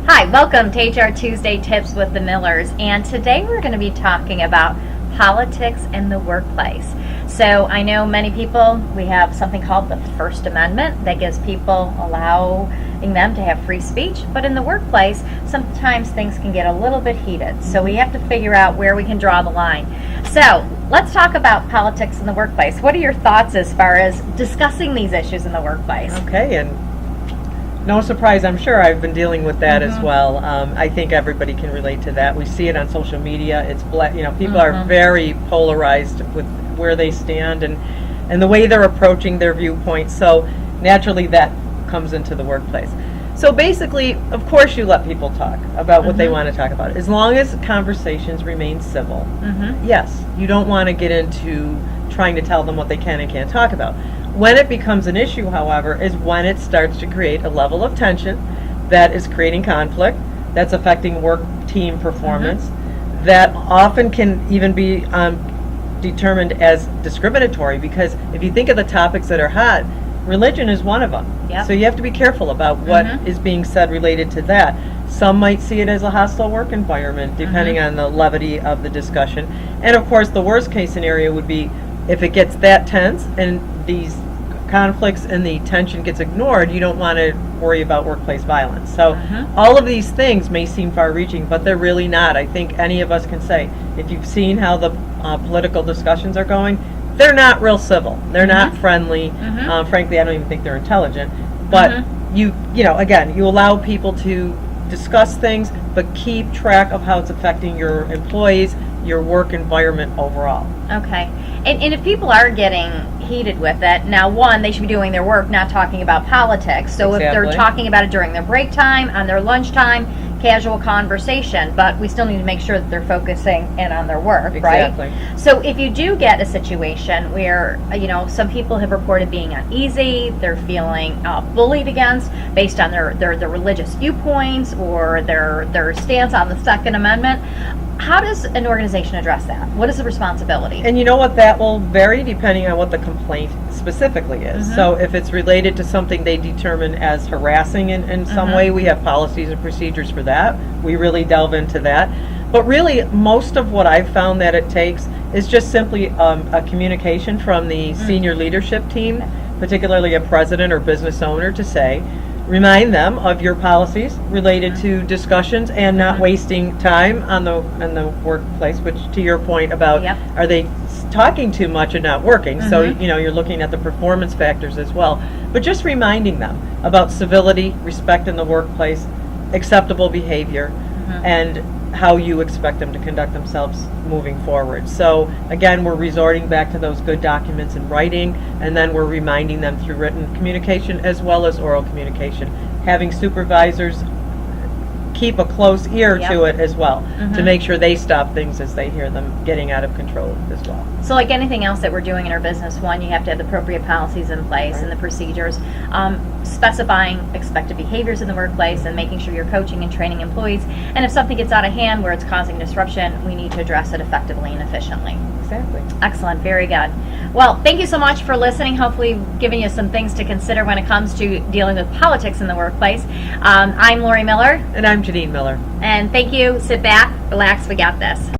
Hi, welcome to HR Tuesday Tips with the Millers, and today we're going to be talking about politics in the workplace. So I know many people, we have something called the First Amendment that gives people, allowing them to have free speech, but in the workplace, sometimes things can get a little bit heated. So we have to figure out where we can draw the line. So let's talk about politics in the workplace. What are your thoughts as far as discussing these issues in the workplace? Okay, and no surprise, I'm sure I've been dealing with that as well. I think everybody can relate to that. We see it on social media. It's people are very polarized with where they stand and the way they're approaching their viewpoints. So naturally, that comes into the workplace. So basically, of course, you let people talk about what they want to talk about, as long as conversations remain civil. Yes, you don't want to get into trying to tell them what they can and can't talk about. When it becomes an issue, however, is when it starts to create a level of tension that is creating conflict, that's affecting work team performance, that often can even be determined as discriminatory, because if you think of the topics that are hot, religion is one of them. So you have to be careful about what is being said related to that. Some might see it as a hostile work environment, depending on the levity of the discussion. And of course, the worst case scenario would be if it gets that tense and these conflicts and the tension gets ignored, you don't want to worry about workplace violence. So all of these things may seem far-reaching, but they're really not. I think any of us can say, if you've seen how the political discussions are going, they're not real civil. They're not friendly. Frankly, I don't even think they're intelligent. But you allow people to discuss things, but keep track of how it's affecting your employees, your work environment overall. Okay. And if people are getting heated with it, now one, they should be doing their work, not talking about politics. So if they're talking about it during their break time, on their lunch time, casual conversation, but we still need to make sure that they're focusing in on their work, right? So if you do get a situation where, some people have reported being uneasy, they're feeling bullied against based on their religious viewpoints or their stance on the Second Amendment, how does an organization address that? What is the responsibility? And you know what, that will vary depending on what the complaint specifically is. So if it's related to something they determine as harassing in some way, we have policies and procedures for that. We really delve into that. But really, most of what I've found that it takes is just simply a communication from the senior leadership team, particularly a president or business owner, to say, remind them of your policies related to discussions and not wasting time on the workplace, which to your point about are they talking too much and not working. So you're looking at the performance factors as well, but just reminding them about civility, respect in the workplace, acceptable behavior, and how you expect them to conduct themselves moving forward. So again, we're resorting back to those good documents in writing, and then we're reminding them through written communication as well as oral communication. Having supervisors keep a close ear to it as well, to make sure they stop things as they hear them getting out of control as well. So like anything else that we're doing in our business, one, you have to have the appropriate policies in place and the procedures, specifying expected behaviors in the workplace and making sure you're coaching and training employees. And if something gets out of hand where it's causing disruption, we need to address it effectively and efficiently. Exactly. Excellent. Very good. Well, thank you so much for listening. Hopefully giving you some things to consider when it comes to dealing with politics in the workplace. I'm Lori Miller. And I'm Janine Miller. And thank you. Sit back, relax. We got this.